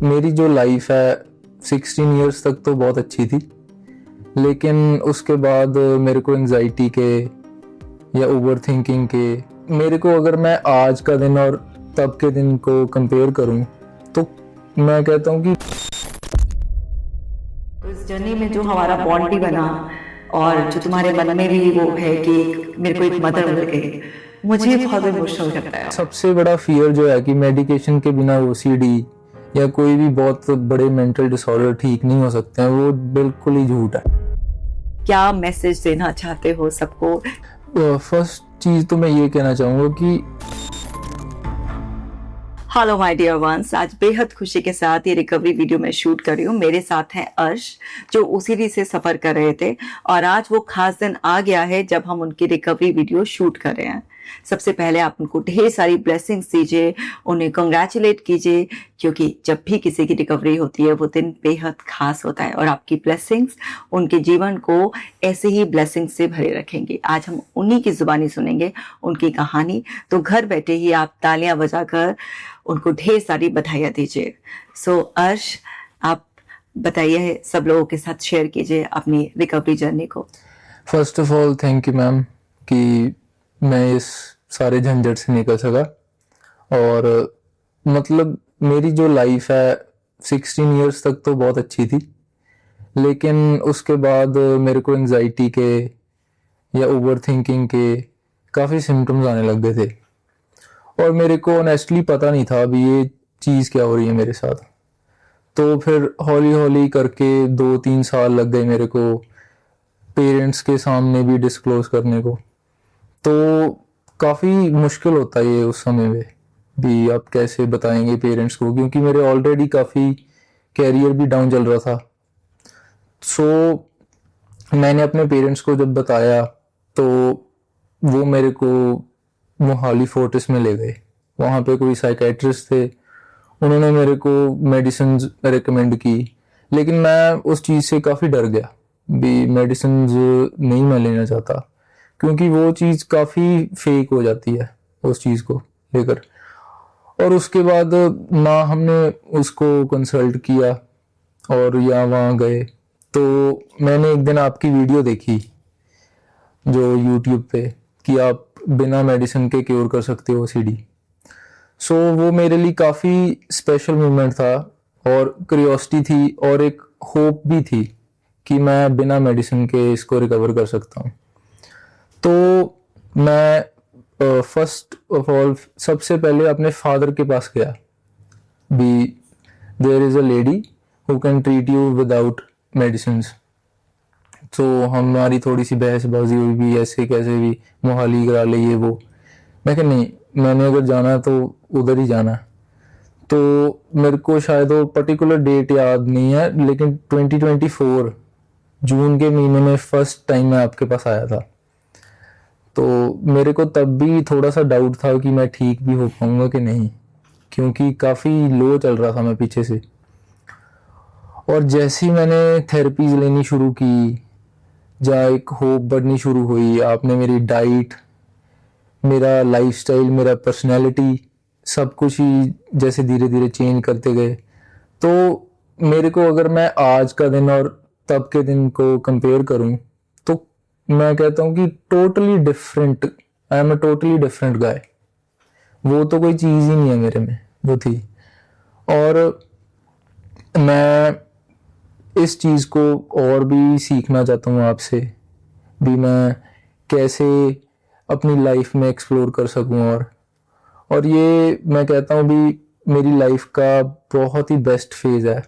मेरी जो लाइफ है 16 इयर्स तक तो बहुत अच्छी थी, लेकिन उसके बाद मेरे को एंजाइटी के या ओवर थिंकिंग के, मेरे को अगर मैं आज का दिन और तब के दिन को कंपेयर करूं तो मैं कहता हूं कि तो इस जर्नी में जो हमारा बॉन्ड भी बना और जो तुम्हारे मन में भी वो है कि मेरे को एक मदर मिल गई, मुझे बहुत इमोशनल करता है। सबसे बड़ा फियर जो है कि मेडिकेशन के बिना ओसीडी या कोई भी बहुत बड़े मेंटल डिसऑर्डर ठीक नहीं हो सकते हैं, वो बिल्कुल ही झूठ है। क्या मैसेज देना चाहते हो सबको? फर्स्ट चीज तो मैं ये कहना चाहूंगा कि हेलो माय डियर वंस, आज बेहद खुशी के साथ ये रिकवरी वीडियो मैं शूट कर रही हूँ। मेरे साथ हैं अर्श, जो ओसीडी से सफ़र कर रहे थे, और आज वो खास दिन आ गया है जब हम उनकी रिकवरी वीडियो शूट कर रहे हैं। सबसे पहले आप उनको ढेर सारी ब्लेसिंग्स दीजिए, उन्हें कंग्रेचुलेट कीजिए, क्योंकि जब भी किसी की रिकवरी होती है वो दिन बेहद खास होता है और आपकी ब्लेसिंग्स उनके जीवन को ऐसे ही ब्लेसिंग्स से भरे रखेंगी। आज हम उन्हीं की जुबानी सुनेंगे उनकी कहानी, तो घर बैठे ही आप तालियां बजाकर उनको ढेर सारी बधाइयाँ दीजिए। सो अर्श, आप बताइए, सब लोगों के साथ शेयर कीजिए अपनी रिकवरी जर्नी को। First of all thank you ma'am कि मैं इस सारे झंझट से निकल सका। और मतलब मेरी जो लाइफ है 16 इयर्स तक तो बहुत अच्छी थी, लेकिन उसके बाद मेरे को एंजाइटी के या ओवर थिंकिंग के काफ़ी सिम्टम्स आने लग गए थे, और मेरे को ऑनेस्टली पता नहीं था अभी ये चीज़ क्या हो रही है मेरे साथ। तो फिर हौली हौली करके 2-3 साल लग गए मेरे को पेरेंट्स के सामने भी डिस्क्लोज करने को। तो काफ़ी मुश्किल होता है ये उस समय में भी, आप कैसे बताएंगे पेरेंट्स को, क्योंकि मेरे ऑलरेडी काफ़ी कैरियर भी डाउन चल रहा था। सो मैंने अपने पेरेंट्स को जब बताया तो वो मेरे को मोहाली फोर्टिस में ले गए। वहाँ पे कोई साइकेट्रिस्ट थे, उन्होंने मेरे को मेडिसिन रेकमेंड की, लेकिन मैं उस चीज़ से काफ़ी डर गया भी। मेडिसिन नहीं मैं लेना चाहता, क्योंकि वो चीज़ काफ़ी फेक हो जाती है उस चीज़ को लेकर। और उसके बाद ना हमने उसको कंसल्ट किया और या वहाँ गए, तो मैंने एक दिन आपकी वीडियो देखी जो यूट्यूब पे कि आप बिना मेडिसिन के क्योर कर सकते हो ओसीडी। सो वो मेरे लिए काफ़ी स्पेशल मोमेंट था, और क्यूरियोसिटी थी और एक होप भी थी कि मैं बिना मेडिसिन के इसको रिकवर कर सकता हूँ। तो मैं फर्स्ट ऑफ ऑल सबसे पहले अपने फादर के पास गया भी। There is a lady who can treat you without medicine. तो हमारी थोड़ी सी बहसबाजी हुई भी, ऐसे कैसे भी मोहाली करा ले ये वो। मैं कहा नहीं, मैंने अगर जाना तो उधर ही जाना। तो मेरे को शायद वो पर्टिकुलर डेट याद नहीं है, लेकिन 2024 जून के महीने में फर्स्ट टाइम मैं आपके पास आया था। तो मेरे को तब भी थोड़ा सा डाउट था कि मैं ठीक भी हो पाऊंगा कि नहीं, क्योंकि काफ़ी लो चल रहा था मैं पीछे से। और जैसे ही मैंने थेरेपीज लेनी शुरू की, जहाँ एक होप बढ़नी शुरू हुई, आपने मेरी डाइट, मेरा लाइफस्टाइल, मेरा पर्सनैलिटी, सब कुछ ही जैसे धीरे धीरे चेंज करते गए। तो मेरे को अगर मैं आज का दिन और तब के दिन को कंपेयर करूं तो मैं कहता हूं कि totally different, I am a totally different गाय। वो तो कोई चीज़ ही नहीं है मेरे में जो थी। और मैं इस चीज़ को और भी सीखना चाहता हूँ आपसे भी, मैं कैसे अपनी लाइफ में एक्सप्लोर कर सकूँ। और ये मैं कहता हूँ भी मेरी लाइफ का बहुत ही बेस्ट फेज़ है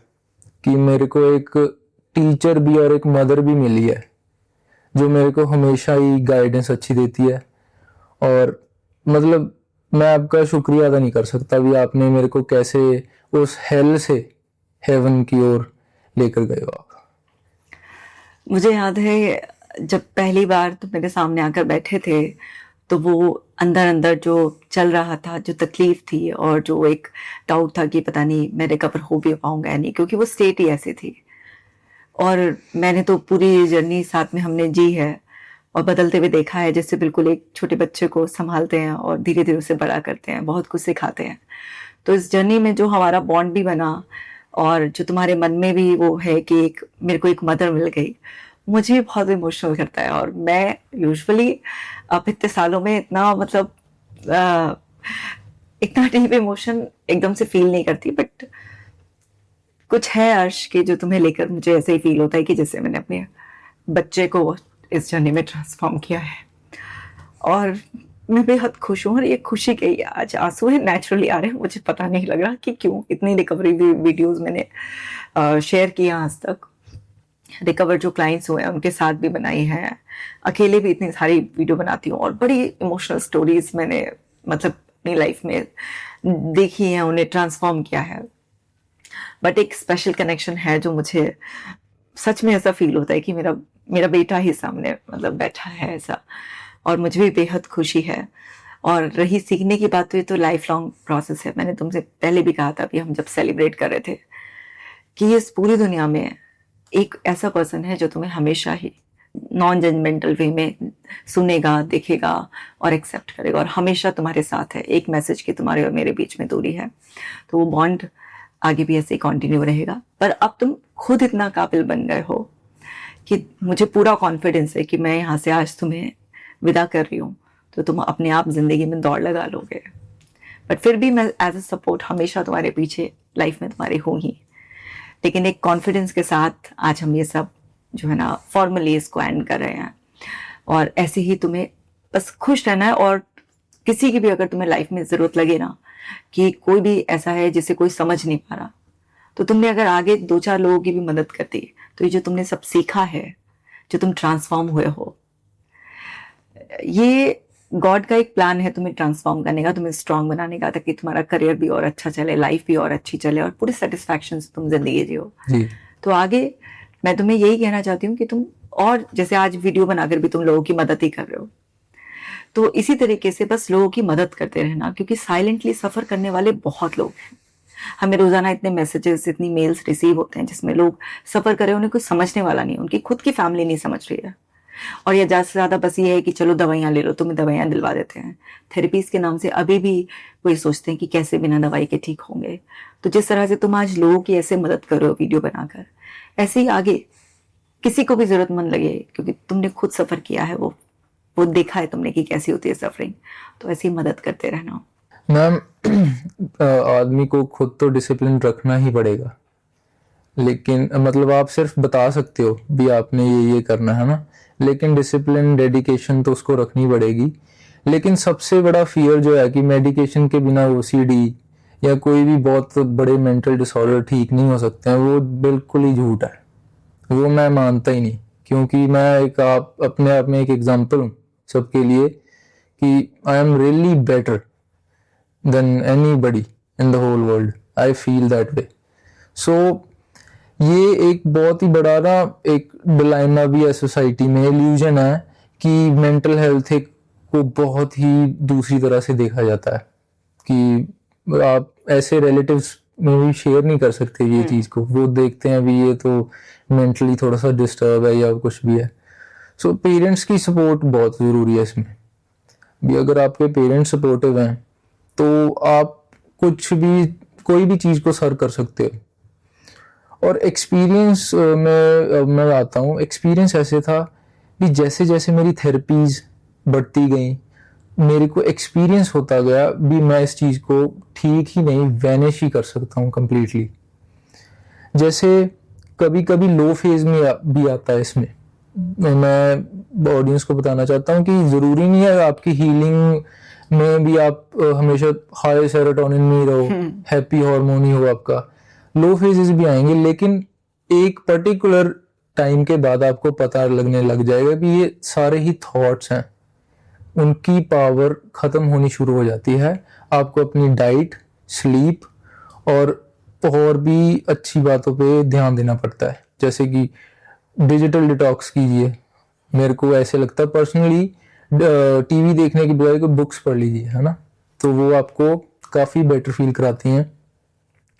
कि मेरे को एक टीचर भी और एक मदर भी मिली है जो मेरे को हमेशा ही गाइडेंस अच्छी देती है। और मतलब मैं आपका शुक्रिया अदा नहीं कर सकता भी, आपने मेरे को कैसे उस हेल से हेवन की ओर लेकर गए हो आप। मुझे याद है जब पहली बार तुम मेरे सामने आकर बैठे थे, तो वो अंदर अंदर जो चल रहा था, जो तकलीफ थी और जो एक डाउट था कि पता नहीं मैं रिकवर हो भी पाऊंगा या नहीं, क्योंकि वो स्टेट ही ऐसी थी। और मैंने तो पूरी जर्नी साथ में हमने जी है और बदलते हुए देखा है, जैसे बिल्कुल एक छोटे बच्चे को संभालते हैं और धीरे धीरे उसे बड़ा करते हैं, बहुत कुछ सिखाते हैं। तो इस जर्नी में जो हमारा बॉन्ड भी बना और जो तुम्हारे मन में भी वो है कि एक मेरे को एक मदर मिल गई, मुझे बहुत इमोशनल करता है। और मैं यूजुअली अब इतने सालों में इतना मतलब इतना डीप इमोशन एकदम से फील नहीं करती, बट कुछ है अर्श के जो तुम्हें लेकर मुझे ऐसे ही फील होता है कि जैसे मैंने अपने बच्चे को इस जर्नी में ट्रांसफॉर्म किया है। और मैं बेहद खुश हूँ, और ये खुशी के आज आंसू है नेचुरली आ रहे हैं, मुझे पता नहीं लग रहा कि क्यों। इतनी रिकवरी वीडियोस मैंने शेयर किया आज तक, रिकवर जो क्लाइंट्स हुए हैं उनके साथ भी बनाई है, अकेले भी इतनी सारी वीडियो बनाती हूँ, और बड़ी इमोशनल स्टोरीज मैंने मतलब अपनी लाइफ में देखी हैं, उन्हें ट्रांसफॉर्म किया है। बट एक स्पेशल कनेक्शन है जो मुझे सच में ऐसा फील होता है कि मेरा मेरा बेटा ही सामने मतलब बैठा है ऐसा, और मुझे भी बेहद खुशी है। और रही सीखने की बात, तो ये तो लाइफ लॉन्ग प्रोसेस है। मैंने तुमसे पहले भी कहा था, अभी हम जब सेलिब्रेट कर रहे थे, कि इस पूरी दुनिया में एक ऐसा पर्सन है जो तुम्हें हमेशा ही नॉन जजमेंटल वे में सुनेगा, देखेगा और एक्सेप्ट करेगा, और हमेशा तुम्हारे साथ है। एक मैसेज कि तुम्हारे और मेरे बीच में दूरी है, तो वो बॉन्ड आगे भी ऐसे ही कंटिन्यू रहेगा। पर अब तुम खुद इतना काबिल बन गए हो कि मुझे पूरा कॉन्फिडेंस है कि मैं यहाँ से आज तुम्हें विदा कर रही हूँ, तो तुम अपने आप जिंदगी में दौड़ लगा लोगे। बट फिर भी मैं एज अ सपोर्ट हमेशा तुम्हारे पीछे लाइफ में तुम्हारे हूँ ही, लेकिन एक कॉन्फिडेंस के साथ आज हम ये सब जो है ना फॉर्मली इसको एंड कर रहे हैं। और ऐसे ही तुम्हें बस खुश रहना है, और किसी की भी अगर तुम्हें लाइफ में ज़रूरत लगे ना कि कोई भी ऐसा है जिसे कोई समझ नहीं पा रहा, तो तुमने अगर आगे 2-4 लोगों की भी मदद कर दी, तो ये जो तुमने सब सीखा है, जो तुम ट्रांसफॉर्म हुए हो, ये गॉड का एक प्लान है तुम्हें ट्रांसफॉर्म करने का, तुम्हें स्ट्रांग बनाने का, ताकि तुम्हारा करियर भी और अच्छा चले, लाइफ भी और अच्छी चले, और पूरी सेटिस्फैक्शन से तुम जिंदगी जियो। तो आगे मैं तुम्हें यही कहना चाहती हूँ कि तुम, और जैसे आज वीडियो बनाकर भी तुम लोगों की मदद ही कर रहे हो, तो इसी तरीके से बस लोगों की मदद करते रहना, क्योंकि साइलेंटली सफ़र करने वाले बहुत लोग हैं। हमें रोज़ाना इतने मैसेजेस, इतनी मेल्स रिसीव होते हैं जिसमें लोग सफ़र कर रहे हैं, उन्हें कुछ समझने वाला नहीं, उनकी खुद की फैमिली नहीं समझ रही है, और ये ज़्यादा से ज़्यादा बस ये है कि चलो दवाइयाँ ले लो, तुम्हें दवाइयाँ दिलवा देते हैं। थेरेपीज़ के नाम से अभी भी वही सोचते हैं कि कैसे बिना दवाई के ठीक होंगे। तो जिस तरह से तुम आज लोगों की ऐसे मदद करो वीडियो बनाकर, ऐसे ही आगे किसी को भी ज़रूरतमंद लगे, क्योंकि तुमने खुद सफ़र किया है, वो देखा है तुमने कि कैसी होती है सफरिंग, तो ऐसी मदद करते रहना। मैम, आदमी को खुद तो डिसिप्लिन रखना ही पड़ेगा, लेकिन मतलब आप सिर्फ बता सकते हो भी आपने ये करना है ना, लेकिन डिसिप्लिन, डेडिकेशन तो उसको रखनी पड़ेगी। लेकिन सबसे बड़ा फियर जो है कि मेडिकेशन के बिना ओसीडी या कोई भी बहुत बड़े मेंटल डिसऑर्डर ठीक नहीं हो सकते हैं, वो बिल्कुल ही झूठ है। वो मैं मानता ही नहीं, क्योंकि मैं एक अपने आप में एक एग्जांपल हूँ सबके लिए कि I am really better than anybody in the whole world. I feel that way. So ये एक बहुत ही बड़ा ना एक डिलेमा भी है सोसाइटी में, इल्यूजन है कि मेंटल हेल्थ को बहुत ही दूसरी तरह से देखा जाता है, कि आप ऐसे रिलेटिव्स में भी शेयर नहीं कर सकते ये चीज़ को। वो देखते हैं भी ये तो मेंटली थोड़ा सा डिस्टर्ब है या कुछ भी है। सो पेरेंट्स की सपोर्ट बहुत ज़रूरी है इसमें भी। अगर आपके पेरेंट्स सपोर्टिव हैं तो आप कुछ भी, कोई भी चीज़ को सर कर सकते हो। और एक्सपीरियंस में मैं आता हूँ, एक्सपीरियंस ऐसे था कि जैसे जैसे मेरी थेरेपीज बढ़ती गई, मेरे को एक्सपीरियंस होता गया भी मैं इस चीज़ को ठीक ही नहीं, वैनिश ही कर सकता हूँ कम्प्लीटली। जैसे कभी कभी लो फेज में भी आता है इसमें। मैं ऑडियंस को बताना चाहता हूँ कि ज़रूरी नहीं है आपकी हीलिंग में भी आप हमेशा हाई सेरोटोनिन में ही रहो, हैप्पी हार्मोनी हो आपका। लो फेजेस भी आएंगे, लेकिन एक पर्टिकुलर टाइम के बाद आपको पता लगने लग जाएगा कि ये सारे ही थॉट्स हैं, उनकी पावर ख़त्म होनी शुरू हो जाती है। आपको अपनी डाइट, स्लीप और भी अच्छी बातों पे ध्यान देना पड़ता है, जैसे कि डिजिटल डिटॉक्स कीजिए। मेरे को ऐसे लगता है पर्सनली, टीवी देखने की बजाय को बुक्स पढ़ लीजिए, है ना, तो वो आपको काफ़ी बेटर फील कराती हैं।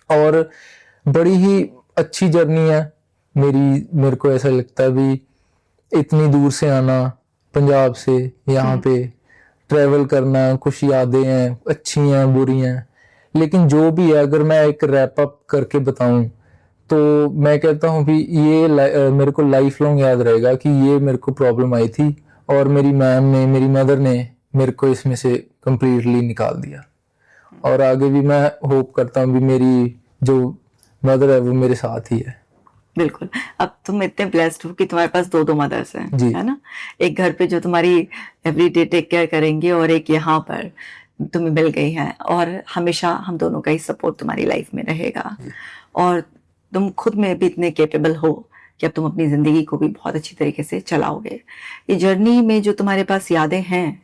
और बड़ी ही अच्छी जर्नी है मेरे को ऐसा लगता है भी, इतनी दूर से आना, पंजाब से यहाँ पे ट्रैवल करना, कुछ यादें हैं, अच्छी हैं, बुरी हैं, लेकिन जो भी है, अगर मैं एक रैप अप करके बताऊं तो मैं कहता हूँ भी ये मेरे को लाइफ लॉन्ग याद रहेगा कि ये मेरे को प्रॉब्लम आई थी और मेरी मैम ने, मेरी मदर ने मेरे को इसमें से कंप्लीटली निकाल दिया। और आगे भी मैं होप करता हूँ भी मेरी जो मदर है वो मेरे साथ ही है। बिल्कुल। अब तुम इतने ब्लेस्ड हो कि तुम्हारे पास दो मदर्स हैं, जी। है ना? एक घर पे जो तुम्हारी एवरीडे टेक केयर करेंगी और एक यहाँ पर तुम्हें मिल गई है, और हमेशा हम दोनों का ही सपोर्ट तुम्हारी लाइफ में रहेगा। और तुम खुद में भी इतने कैपेबल हो कि अब तुम अपनी जिंदगी को भी बहुत अच्छी तरीके से चलाओगे। ये जर्नी में जो तुम्हारे पास यादें हैं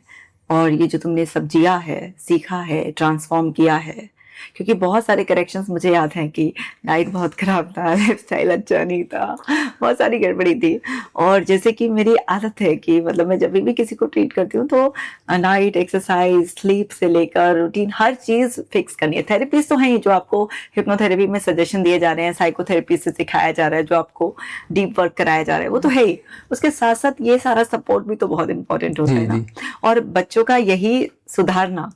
और ये जो तुमने सब जिया है, सीखा है, ट्रांसफॉर्म किया है, क्योंकि बहुत सारे करेक्शंस मुझे याद हैं कि डाइट बहुत खराब था, लाइफ स्टाइल अच्छा नहीं था, बहुत सारी गड़बड़ी थी। और जैसे कि मेरी आदत है कि मतलब मैं जब भी किसी को ट्रीट करती हूँ तो डाइट, एक्सरसाइज, स्लीप से लेकर रूटीन हर चीज़ फिक्स करनी है। थेरेपीज तो हैं ही जो आपको हिप्नोथेरेपी में सजेशन दिए जा रहे हैं, साइकोथेरेपी से सिखाया जा रहा है, जो आपको डीप वर्क कराया जा रहा है, वो तो है ही। उसके साथ साथ ये सारा सपोर्ट भी तो बहुत इंपॉर्टेंट होता है ना। और बच्चों का यही सुधारना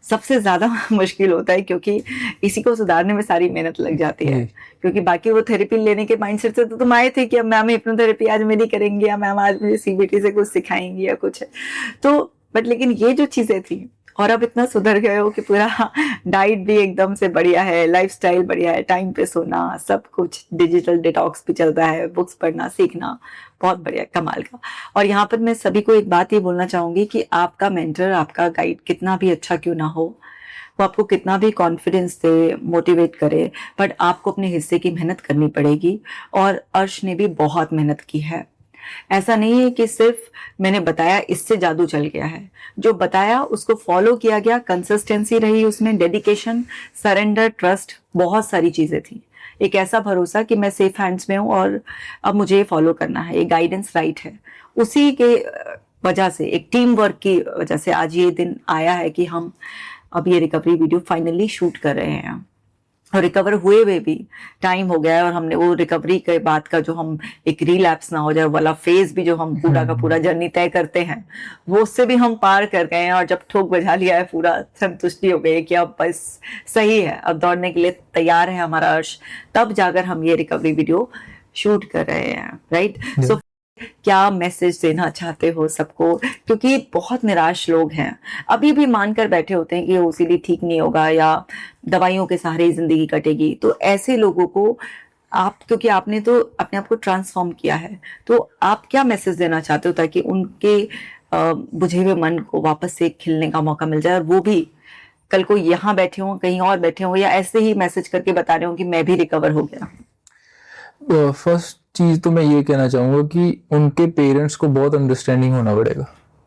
सबसे ज्यादा मुश्किल होता है, क्योंकि इसी को सुधारने में सारी मेहनत लग जाती है। क्योंकि बाकी वो थेरेपी लेने के माइंडसेट से तो तुम आए थे कि अब मैम हिप्नोथेरेपी आज मेरी करेंगी, या मैम आज मुझे सीबीटी से कुछ सिखाएंगी या कुछ, तो बट लेकिन ये जो चीजें थी, और अब इतना सुधर गए हो कि पूरा डाइट भी एकदम से बढ़िया है, लाइफस्टाइल बढ़िया है, टाइम पे सोना, सब कुछ, डिजिटल डिटॉक्स भी चलता है, बुक्स पढ़ना, सीखना, बहुत बढ़िया, कमाल का। और यहाँ पर मैं सभी को एक बात ये बोलना चाहूंगी कि आपका मेंटर, आपका गाइड कितना भी अच्छा क्यों ना हो, वो आपको कितना भी कॉन्फिडेंस से मोटिवेट करे, बट आपको अपने हिस्से की मेहनत करनी पड़ेगी। और अर्श ने भी बहुत मेहनत की है। ऐसा नहीं है कि सिर्फ मैंने बताया इससे जादू चल गया है। जो बताया उसको फॉलो किया गया, कंसिस्टेंसी रही उसमें, डेडिकेशन, सरेंडर, ट्रस्ट, बहुत सारी चीजें थी। एक ऐसा भरोसा कि मैं सेफ हैंड्स में हूँ और अब मुझे फॉलो करना है, ये गाइडेंस राइट है। उसी के वजह से, एक टीम वर्क की वजह से आज ये दिन आया है कि हम अब ये रिकवरी वीडियो फाइनली शूट कर रहे हैं। और रिकवर हुए हुए भी टाइम हो गया है, और हमने वो रिकवरी के बाद का जो हम एक रिलैप्स ना हो जाए वाला फेज भी, जो हम पूरा का पूरा जर्नी तय करते हैं, वो उससे भी हम पार कर गए हैं। और जब ठोक बजा लिया है, पूरा संतुष्टि हो गई है कि अब बस सही है, अब दौड़ने के लिए तैयार है हमारा अर्श, तब जाकर हम ये रिकवरी वीडियो शूट कर रहे हैं, राइट? सो क्या मैसेज देना चाहते हो सबको, क्योंकि बहुत निराश लोग हैं, अभी भी मानकर बैठे होते हैं कि ओसीडी ठीक नहीं होगा या दवाइयों के सहारे जिंदगी कटेगी। तो ऐसे लोगों को आप, क्योंकि आपने तो अपने आप को ट्रांसफॉर्म किया है, तो आप क्या मैसेज देना चाहते हो ताकि उनके बुझे हुए मन को वापस से खिलने का मौका मिल जाए, और वो भी कल को यहाँ बैठे हों, कहीं और बैठे हों, या ऐसे ही मैसेज करके बता रहे हो कि मैं भी रिकवर हो गया? फर्स्ट चीज तो मैं ये कहना चाहूंगा कि उनके पेरेंट्स को बहुत अंडरस्टैंडिंग होना पड़ेगा।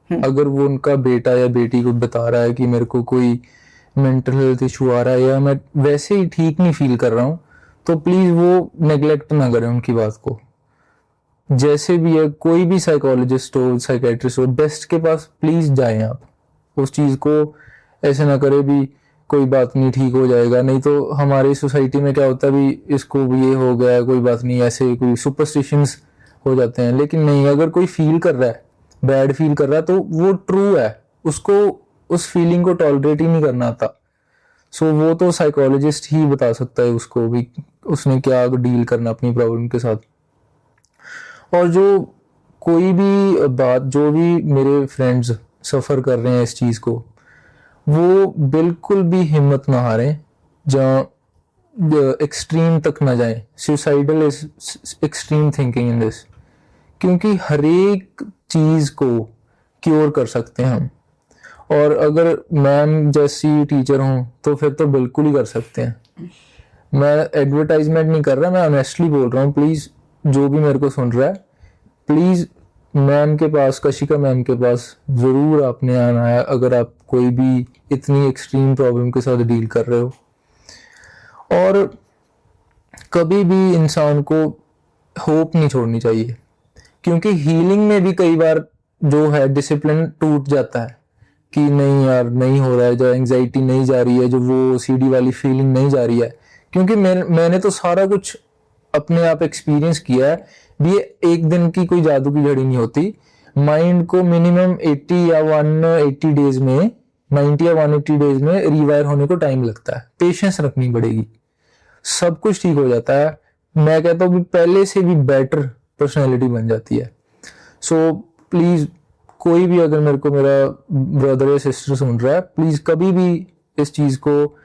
अगर वो उनका बेटा या बेटी को बता रहा है कि मेरे को कोई मेंटल हेल्थ इशू आ रहा है या मैं वैसे ही ठीक नहीं फील कर रहा हूँ, तो प्लीज वो नेग्लेक्ट ना करें उनकी बात को। जैसे भी है, कोई भी साइकोलॉजिस्ट हो, साइकेट्रिस्ट हो, बेस्ट के पास प्लीज जाएं आप। उस चीज को ऐसे ना करे भी कोई बात नहीं, ठीक हो जाएगा। नहीं तो हमारी सोसाइटी में क्या होता है भी, इसको भी ये हो गया, कोई बात नहीं, ऐसे कोई सुपरस्टिशंस हो जाते हैं। लेकिन नहीं, अगर कोई फील कर रहा है, बैड फील कर रहा है, तो वो ट्रू है, उसको उस फीलिंग को टॉलरेट ही नहीं करना आता। सो वो तो साइकोलॉजिस्ट ही बता सकता है उसको भी उसने क्या डील करना अपनी प्रॉब्लम के साथ। और जो कोई भी बात, जो भी मेरे फ्रेंड्स सफ़र कर रहे हैं इस चीज़ को, वो बिल्कुल भी हिम्मत ना हारें, जहाँ एक्सट्रीम तक ना जाएं। Suicidal is extreme thinking in this, क्योंकि हर एक चीज़ को क्योर कर सकते हैं हम। और अगर मैम जैसी टीचर हूँ तो फिर तो बिल्कुल ही कर सकते हैं। मैं एडवर्टाइजमेंट नहीं कर रहा, मैं ऑनेस्टली बोल रहा हूँ। प्लीज़ जो भी मेरे को सुन रहा है, प्लीज़ मैम के पास, कशिका मैम के पास ज़रूर आपने आना है अगर आप कोई भी इतनी एक्सट्रीम प्रॉब्लम के साथ डील कर रहे हो। और कभी भी इंसान को होप नहीं छोड़नी चाहिए, क्योंकि हीलिंग में भी कई बार जो है डिसिप्लिन टूट जाता है कि नहीं यार, नहीं हो रहा है, जो एंग्जाइटी नहीं जा रही है, जो वो सीडी वाली फीलिंग नहीं जा रही है। क्योंकि मैंने तो सारा कुछ अपने आप एक्सपीरियंस किया है भी, ये एक दिन की कोई जादू की घड़ी नहीं होती। माइंड को मिनिमम 80 या 180 डेज में, 90 या 180 डेज में रिवायर होने को टाइम लगता है। पेशेंस रखनी पड़ेगी, सब कुछ ठीक हो जाता है। मैं कहता हूँ पहले से भी बेटर पर्सनैलिटी बन जाती है। सो प्लीज कोई भी अगर मेरे को मेरा ब्रदर या सिस्टर सुन रहा है, प्लीज कभी भी इस चीज को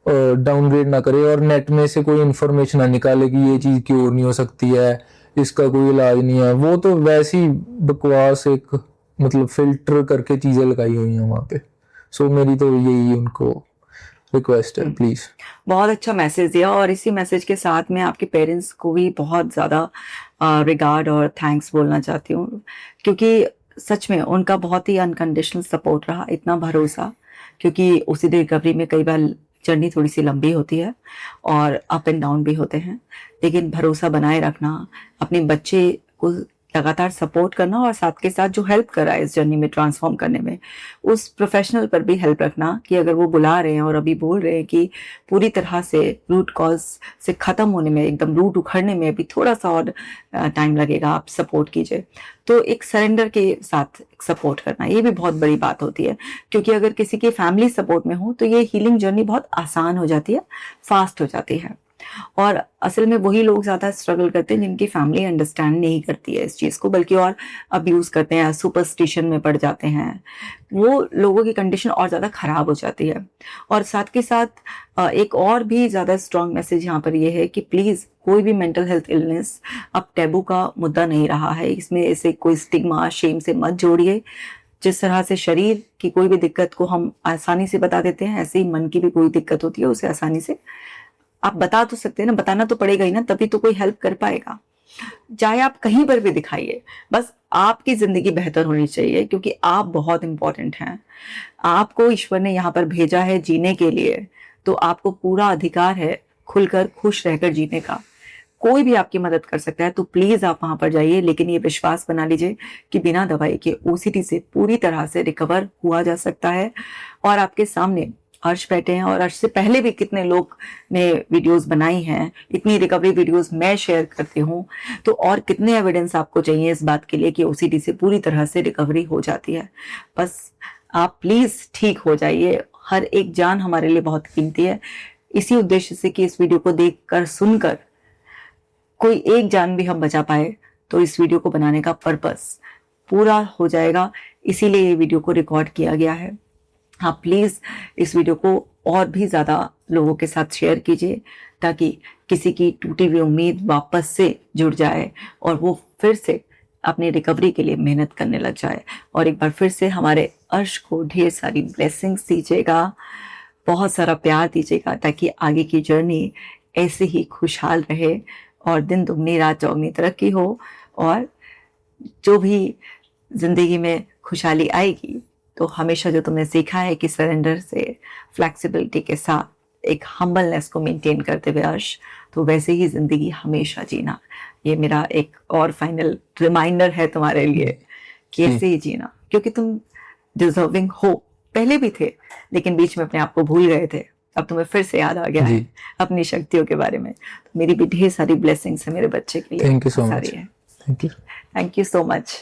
डाउनग्रेड ना करे और नेट में से कोई इन्फॉर्मेशन ना निकाले कि ये चीज क्यों नहीं हो सकती है, इसका कोई इलाज नहीं है। वो तो वैसी बकवास एक मतलब फिल्टर करके चीजें लगाई हुई हैं वहां पे। सो मेरी तो यही उनको रिक्वेस्ट है, प्लीज। बहुत अच्छा मैसेज दिया, और इसी मैसेज के साथ मैं आपके पेरेंट्स को भी बहुत ज़्यादा रिगार्ड और थैंक्स बोलना चाहती हूँ, क्योंकि सच में उनका बहुत ही अनकंडीशनल सपोर्ट रहा, इतना भरोसा। क्योंकि उसी रिकवरी में कई बार जर्नी थोड़ी सी लंबी होती है और अप एंड डाउन भी होते हैं, लेकिन भरोसा बनाए रखना, अपने बच्चे को लगातार सपोर्ट करना, और साथ के साथ जो हेल्प करा इस जर्नी में ट्रांसफॉर्म करने में, उस प्रोफेशनल पर भी हेल्प रखना कि अगर वो बुला रहे हैं और अभी बोल रहे हैं कि पूरी तरह से रूट कॉज से ख़त्म होने में, एकदम रूट उखड़ने में अभी थोड़ा सा और टाइम लगेगा, आप सपोर्ट कीजिए। तो एक सरेंडर के साथ सपोर्ट करना, ये भी बहुत बड़ी बात होती है, क्योंकि अगर किसी की फैमिली सपोर्ट में हो तो ये हीलिंग जर्नी बहुत आसान हो जाती है, फास्ट हो जाती है। और असल में वही लोग ज़्यादा स्ट्रगल करते हैं जिनकी फैमिली अंडरस्टैंड नहीं करती है इस चीज़ को, बल्कि और अब्यूज़ करते हैं, सुपरस्टिशन में पड़ जाते हैं। वो लोगों की कंडीशन और ज़्यादा ख़राब हो जाती है। और साथ के साथ एक और भी ज़्यादा स्ट्रॉन्ग मैसेज यहाँ पर ये है कि प्लीज़ कोई भी मेंटल हेल्थ इलनेस अब टैबू का मुद्दा नहीं रहा है। इसमें ऐसे कोई स्टिग्मा, शेम से मत जोड़िए। जिस तरह से शरीर की कोई भी दिक्कत को हम आसानी से बता देते हैं, ऐसे ही मन की भी कोई दिक्कत होती है, उसे आसानी से आप बता तो सकते हैं ना, बताना तो पड़ेगा ही ना, तभी तो कोई हेल्प कर पाएगा। चाहे आप कहीं पर भी दिखाइए, बस आपकी जिंदगी बेहतर होनी चाहिए, क्योंकि आप बहुत इंपॉर्टेंट हैं। आपको ईश्वर ने यहाँ पर भेजा है जीने के लिए, तो आपको पूरा अधिकार है खुलकर खुश रहकर जीने का। कोई भी आपकी मदद कर सकता है, तो प्लीज आप वहां पर जाइए, लेकिन ये विश्वास बना लीजिए कि बिना दवाई के ओसीडी से पूरी तरह से रिकवर हुआ जा सकता है। और आपके सामने अर्श बैठे हैं, और अर्श से पहले भी कितने लोग ने वीडियोस बनाई हैं, इतनी रिकवरी वीडियोस मैं शेयर करती हूँ, तो और कितने एविडेंस आपको चाहिए इस बात के लिए कि ओसीडी से पूरी तरह से रिकवरी हो जाती है। बस आप प्लीज ठीक हो जाइए। हर एक जान हमारे लिए बहुत कीमती है। इसी उद्देश्य से कि इस वीडियो को देखकर, सुनकर कोई एक जान भी हम बचा पाए, तो इस वीडियो को बनाने का पर्पस पूरा हो जाएगा। इसीलिए ये वीडियो को रिकॉर्ड किया गया है। आप प्लीज़ इस वीडियो को और भी ज़्यादा लोगों के साथ शेयर कीजिए, ताकि किसी की टूटी हुई उम्मीद वापस से जुड़ जाए और वो फिर से अपनी रिकवरी के लिए मेहनत करने लग जाए। और एक बार फिर से हमारे अर्श को ढेर सारी ब्लेसिंग्स दीजिएगा, बहुत सारा प्यार दीजिएगा, ताकि आगे की जर्नी ऐसे ही खुशहाल रहे और दिन दुगनी रात चौगनी तरक्की हो। और जो भी ज़िंदगी में खुशहाली आएगी, तो हमेशा जो तुमने सीखा है कि सरेंडर से, फ्लेक्सिबिलिटी के साथ एक हम्बलनेस को मेंटेन करते हुए अर्श, तो वैसे ही ज़िंदगी हमेशा जीना। ये मेरा एक और फाइनल रिमाइंडर है तुम्हारे लिए कि ऐसे ही जीना, क्योंकि तुम डिजर्विंग हो, पहले भी थे, लेकिन बीच में अपने आप को भूल गए थे। अब तुम्हें फिर से याद आ गया है अपनी शक्तियों के बारे में। तो मेरी भी ढेर सारी ब्लेसिंग्स है मेरे बच्चे के लिए। Thank you so much. Thank you so much.